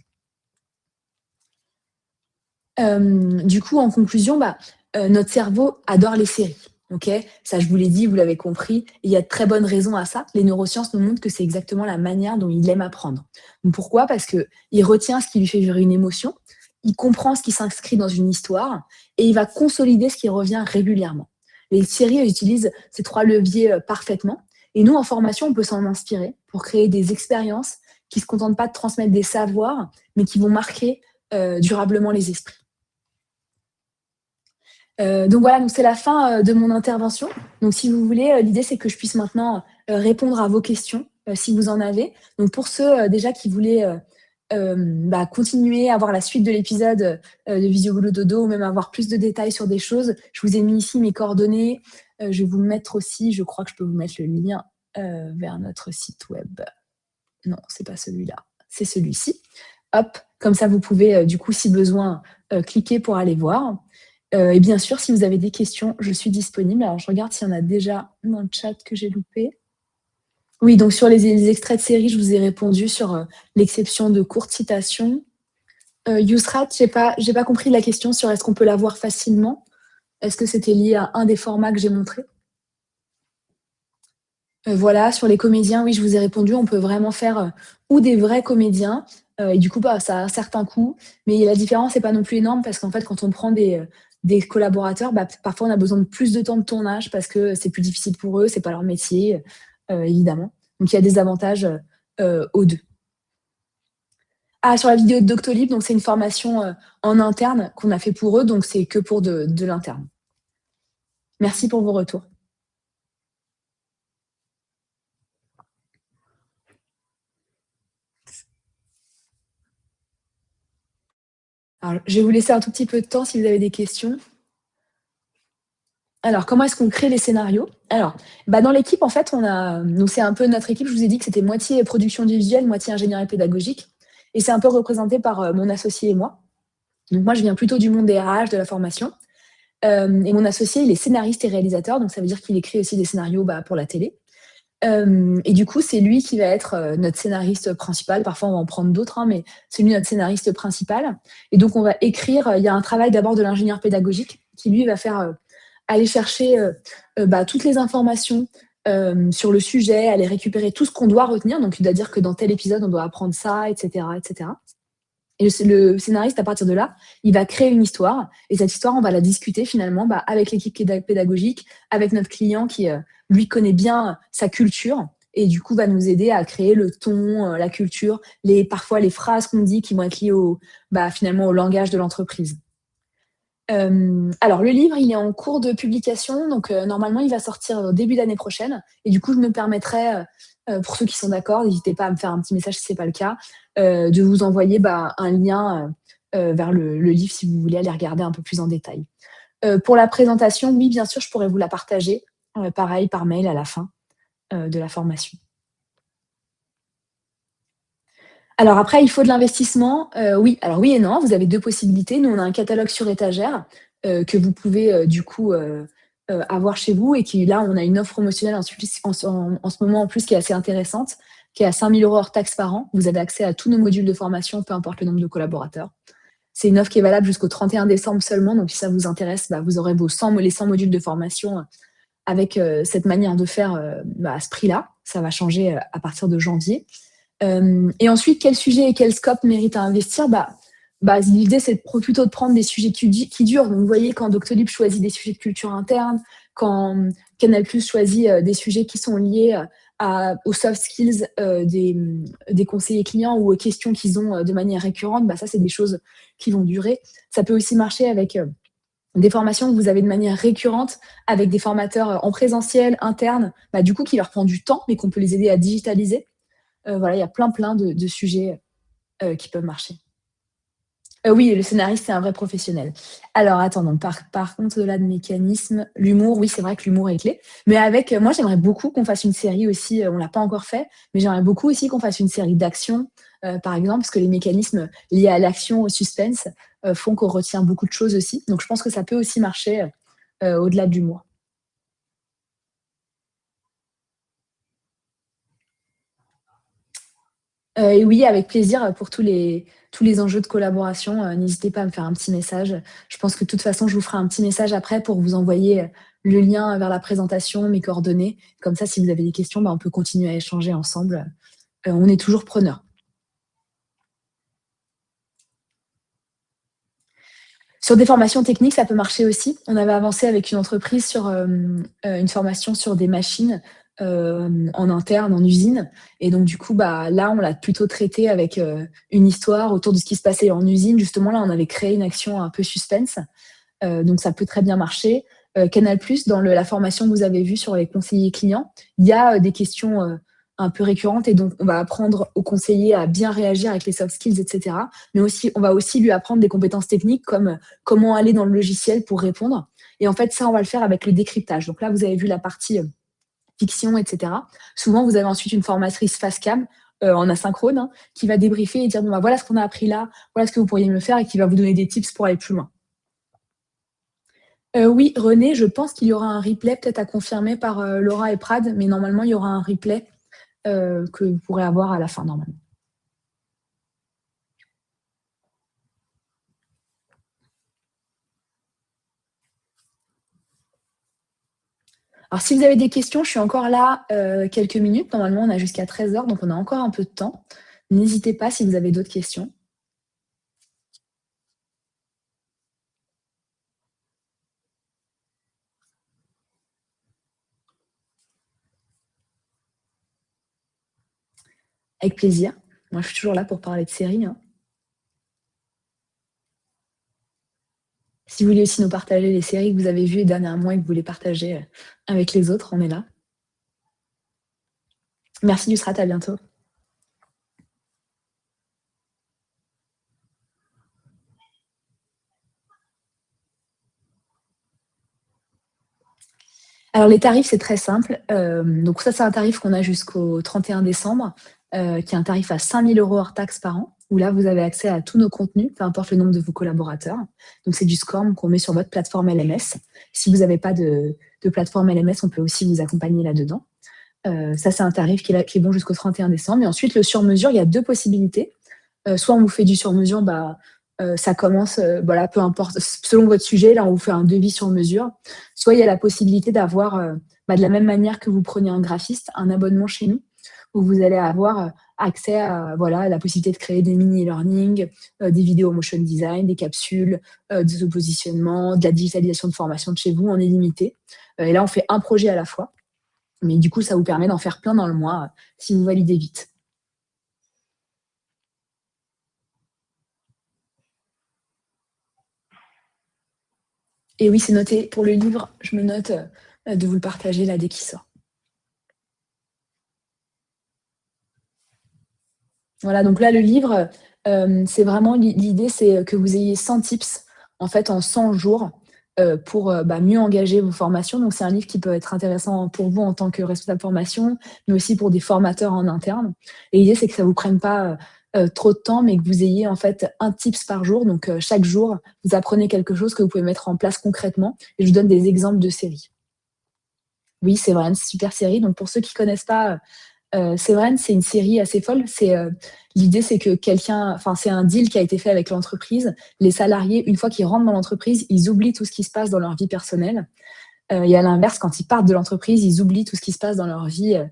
Du coup, en conclusion, notre cerveau adore les séries. Okay, ça, je vous l'ai dit, vous l'avez compris. Il y a de très bonnes raisons à ça. Les neurosciences nous montrent que c'est exactement la manière dont il aime apprendre. Donc, pourquoi ? Parce qu'il retient ce qui lui fait vivre une émotion, il comprend ce qui s'inscrit dans une histoire et il va consolider ce qui revient régulièrement. Les séries utilisent ces 3 leviers parfaitement. Et nous, en formation, on peut s'en inspirer pour créer des expériences qui ne se contentent pas de transmettre des savoirs, mais qui vont marquer durablement les esprits. Donc voilà, c'est la fin de mon intervention. Donc si vous voulez, l'idée c'est que je puisse maintenant répondre à vos questions, si vous en avez. Donc pour ceux déjà qui voulaient continuer à voir la suite de l'épisode de Visio Boulot Dodo ou même avoir plus de détails sur des choses, je vous ai mis ici mes coordonnées. Je vais vous mettre aussi, je crois que je peux vous mettre le lien vers notre site web. Non, c'est pas celui-là, c'est celui-ci. Hop, comme ça vous pouvez du coup si besoin cliquez pour aller voir. Et bien sûr, si vous avez des questions, je suis disponible. Alors, je regarde s'il y en a déjà dans le chat que j'ai loupé. Oui, donc sur les extraits de série, je vous ai répondu sur l'exception de courtes citations. Yousrat, j'ai pas compris la question sur est-ce qu'on peut la voir facilement. Est-ce que c'était lié à un des formats que j'ai montré? Voilà, sur les comédiens, oui, je vous ai répondu, on peut vraiment faire ou des vrais comédiens, et du coup, ça a un certain coût, mais la différence n'est pas non plus énorme parce qu'en fait, quand on prend des collaborateurs, parfois on a besoin de plus de temps de tournage parce que c'est plus difficile pour eux, c'est pas leur métier, évidemment. Donc il y a des avantages aux deux. Ah, sur la vidéo de Doctolib, donc c'est une formation en interne qu'on a fait pour eux, donc c'est que pour de l'interne. Merci pour vos retours. Alors, je vais vous laisser un tout petit peu de temps si vous avez des questions. Alors, comment est-ce qu'on crée les scénarios? Alors, dans l'équipe, en fait, donc c'est un peu notre équipe, je vous ai dit que c'était moitié production visuelle, moitié ingénierie pédagogique. Et c'est un peu représenté par mon associé et moi. Donc moi, je viens plutôt du monde des RH, de la formation. Et mon associé, il est scénariste et réalisateur, donc ça veut dire qu'il écrit aussi des scénarios pour la télé. Et du coup, c'est lui qui va être notre scénariste principal. Parfois, on va en prendre d'autres, mais c'est lui notre scénariste principal. Et donc, on va écrire. Il y a un travail d'abord de l'ingénieur pédagogique qui, lui, va faire aller chercher toutes les informations sur le sujet, aller récupérer tout ce qu'on doit retenir. Donc, il doit dire que dans tel épisode, on doit apprendre ça, etc., etc. Et le scénariste, à partir de là, il va créer une histoire. Et cette histoire, on va la discuter finalement avec l'équipe pédagogique, avec notre client qui, lui, connaît bien sa culture et du coup, va nous aider à créer le ton, la culture, parfois les phrases qu'on dit qui vont être liées finalement au langage de l'entreprise. Alors, le livre, il est en cours de publication. Donc, normalement, il va sortir au début d'année prochaine. Et du coup, je me permettrai, pour ceux qui sont d'accord, n'hésitez pas à me faire un petit message si ce n'est pas le cas, de vous envoyer un lien vers le livre si vous voulez aller regarder un peu plus en détail. Pour la présentation, oui, bien sûr, je pourrais vous la partager, pareil, par mail à la fin de la formation. Alors après, il faut de l'investissement. Oui, alors oui et non, vous avez deux possibilités. Nous, on a un catalogue sur étagère que vous pouvez du coup avoir chez vous et qui, là, on a une offre promotionnelle en ce moment en plus qui est assez intéressante, qui est à 5 000 € hors taxe par an. Vous avez accès à tous nos modules de formation, peu importe le nombre de collaborateurs. C'est une offre qui est valable jusqu'au 31 décembre seulement, donc si ça vous intéresse, vous aurez les 100 modules de formation avec cette manière de faire à ce prix-là. Ça va changer à partir de janvier. Et ensuite, quel sujet et quel scope mérite à investir? L'idée, c'est plutôt de prendre des sujets qui durent. Donc, vous voyez, quand Doctolib choisit des sujets de culture interne, quand Canal+ choisit des sujets qui sont liés aux soft skills des conseillers clients ou aux questions qu'ils ont de manière récurrente, ça, c'est des choses qui vont durer. Ça peut aussi marcher avec des formations que vous avez de manière récurrente avec des formateurs en présentiel, interne, du coup, qui leur prend du temps, mais qu'on peut les aider à digitaliser. Voilà, il y a plein de sujets qui peuvent marcher. Oui, le scénariste, c'est un vrai professionnel. Alors, attends, par contre, de mécanisme, l'humour, oui, c'est vrai que l'humour est clé. Mais moi, j'aimerais beaucoup qu'on fasse une série aussi, on ne l'a pas encore fait, mais j'aimerais beaucoup aussi qu'on fasse une série d'action, par exemple, parce que les mécanismes liés à l'action, au suspense, font qu'on retient beaucoup de choses aussi. Donc, je pense que ça peut aussi marcher au-delà de l'humour. Et oui, avec plaisir pour tous les enjeux de collaboration. N'hésitez pas à me faire un petit message. Je pense que de toute façon, je vous ferai un petit message après pour vous envoyer le lien vers la présentation, mes coordonnées. Comme ça, si vous avez des questions, on peut continuer à échanger ensemble. On est toujours preneurs. Sur des formations techniques, ça peut marcher aussi. On avait avancé avec une entreprise sur une formation sur des machines en interne, en usine. Et donc, du coup, là, on l'a plutôt traité avec une histoire autour de ce qui se passait en usine. Justement, là, on avait créé une action un peu suspense. Donc, ça peut très bien marcher. Canal+, dans la formation que vous avez vue sur les conseillers clients, il y a des questions un peu récurrentes. Et donc, on va apprendre aux conseillers à bien réagir avec les soft skills, etc. Mais aussi, on va aussi lui apprendre des compétences techniques comme comment aller dans le logiciel pour répondre. Et en fait, ça, on va le faire avec le décryptage. Donc là, vous avez vu la partie fiction, etc. Souvent, vous avez ensuite une formatrice face cam en asynchrone, hein, qui va débriefer et dire bon, bah, voilà ce qu'on a appris là, voilà ce que vous pourriez me faire et qui va vous donner des tips pour aller plus loin. Oui, René, je pense qu'il y aura un replay peut-être à confirmer par Laura et Prad, mais normalement il y aura un replay que vous pourrez avoir à la fin normalement. Alors, si vous avez des questions, je suis encore là quelques minutes. Normalement, on a jusqu'à 13h, donc on a encore un peu de temps. N'hésitez pas si vous avez d'autres questions. Avec plaisir. Moi, je suis toujours là pour parler de séries, hein. Si vous voulez aussi nous partager les séries que vous avez vues dernièrement et que vous voulez partager avec les autres, on est là. Merci Nusrat, à bientôt. Alors les tarifs, c'est très simple. Donc ça, c'est un tarif qu'on a jusqu'au 31 décembre, qui est un tarif à 5 000 € hors taxes par an, où là, vous avez accès à tous nos contenus, peu importe le nombre de vos collaborateurs. Donc c'est du SCORM qu'on met sur votre plateforme LMS. Si vous n'avez pas de plateforme LMS, on peut aussi vous accompagner là-dedans. Ça, c'est un tarif qui est bon jusqu'au 31 décembre. Et ensuite, le sur-mesure, il y a 2 possibilités. Soit on vous fait du sur-mesure, ça commence, voilà, peu importe, selon votre sujet, là, on vous fait un devis sur mesure. Soit il y a la possibilité d'avoir, de la même manière que vous prenez un graphiste, un abonnement chez nous, où vous allez avoir accès à la possibilité de créer des mini-learning, des vidéos motion design, des capsules, des positionnements, de la digitalisation de formation de chez vous en illimité. Et là, on fait un projet à la fois. Mais du coup, ça vous permet d'en faire plein dans le mois si vous validez vite. Et oui, c'est noté pour le livre. Je me note de vous le partager là dès qu'il sort. Voilà, donc là, le livre, c'est vraiment l'idée, c'est que vous ayez 100 tips en fait en 100 jours pour mieux engager vos formations. Donc, c'est un livre qui peut être intéressant pour vous en tant que responsable formation, mais aussi pour des formateurs en interne. Et l'idée, c'est que ça ne vous prenne pas trop de temps, mais que vous ayez en fait un tips par jour. Donc, chaque jour, vous apprenez quelque chose que vous pouvez mettre en place concrètement. Et je vous donne des exemples de séries. Oui, c'est vraiment une super série. Donc, pour ceux qui ne connaissent pas, Severance, c'est une série assez folle. L'idée, c'est que c'est un deal qui a été fait avec l'entreprise. Les salariés, une fois qu'ils rentrent dans l'entreprise, ils oublient tout ce qui se passe dans leur vie personnelle. Et à l'inverse, quand ils partent de l'entreprise, ils oublient tout ce qui se passe dans leur vie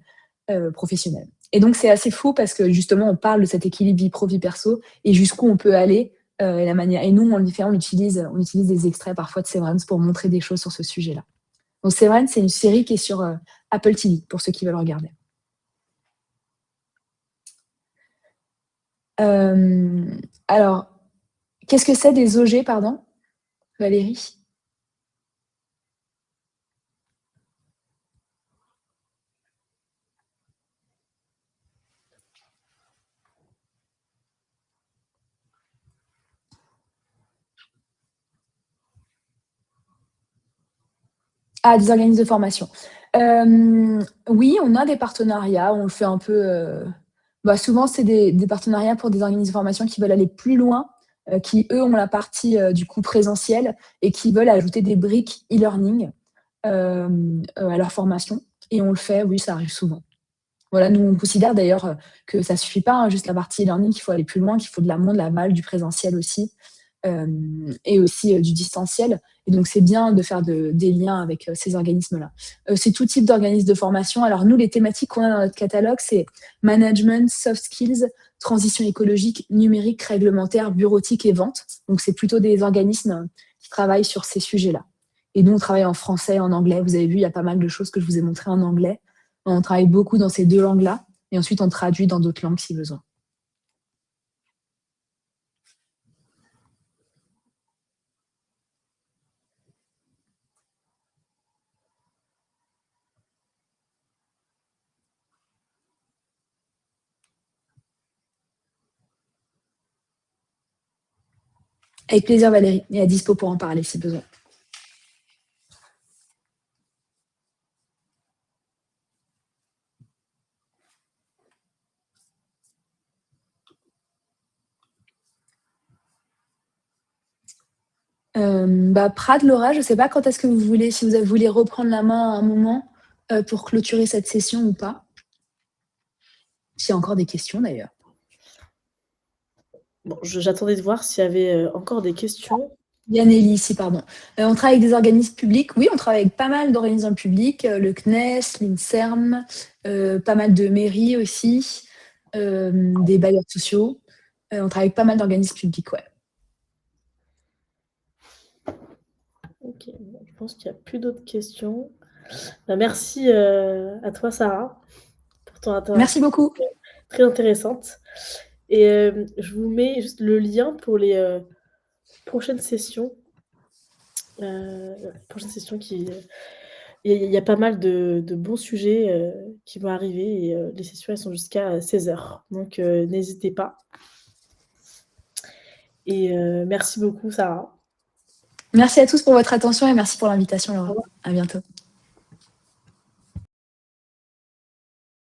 professionnelle. Et donc, c'est assez fou parce que justement, on parle de cet équilibre vie pro, vie perso et jusqu'où on peut aller. Et nous, on utilise des extraits parfois de Severance pour montrer des choses sur ce sujet-là. Donc, Severance, c'est une série qui est sur Apple TV, pour ceux qui veulent regarder. Alors, qu'est-ce que c'est des OG, pardon, Valérie? Ah, des organismes de formation. Oui, on a des partenariats, on le fait un peu. Souvent, c'est des partenariats pour des organismes de formation qui veulent aller plus loin, qui, eux, ont la partie du coup présentielle et qui veulent ajouter des briques e-learning à leur formation. Et on le fait, oui, ça arrive souvent. Voilà, nous, on considère d'ailleurs que ça ne suffit pas, hein, juste la partie e-learning, qu'il faut aller plus loin, qu'il faut de l'amont, de l'aval, du présentiel aussi, et aussi du distanciel. Et donc, c'est bien de faire des liens avec ces organismes-là. C'est tout type d'organismes de formation. Alors, nous, les thématiques qu'on a dans notre catalogue, c'est management, soft skills, transition écologique, numérique, réglementaire, bureautique et vente. Donc, c'est plutôt des organismes qui travaillent sur ces sujets-là. Et nous, on travaille en français, en anglais. Vous avez vu, il y a pas mal de choses que je vous ai montrées en anglais. On travaille beaucoup dans ces 2 langues-là. Et ensuite, on traduit dans d'autres langues si besoin. Avec plaisir, Valérie. Et à dispo pour en parler si besoin. Prad, Laura, je ne sais pas quand est-ce que vous voulez, si vous voulez reprendre la main à un moment pour clôturer cette session ou pas. S'il y a encore des questions d'ailleurs. Bon, j'attendais de voir s'il y avait encore des questions. Yannélie ici, pardon. On travaille avec des organismes publics. Oui, on travaille avec pas mal d'organismes publics, le CNES, l'INSERM, pas mal de mairies aussi, des bailleurs sociaux. On travaille avec pas mal d'organismes publics, ouais. Ok, bon, je pense qu'il n'y a plus d'autres questions. Merci à toi, Sarah, pour ton intervention. Merci beaucoup. Très intéressante. Et je vous mets juste le lien pour les prochaines sessions. Qui... Il y a pas mal de bons sujets qui vont arriver et les sessions elles sont jusqu'à 16h. Donc n'hésitez pas. Et merci beaucoup, Sarah. Merci à tous pour votre attention et merci pour l'invitation, Laura. À bientôt.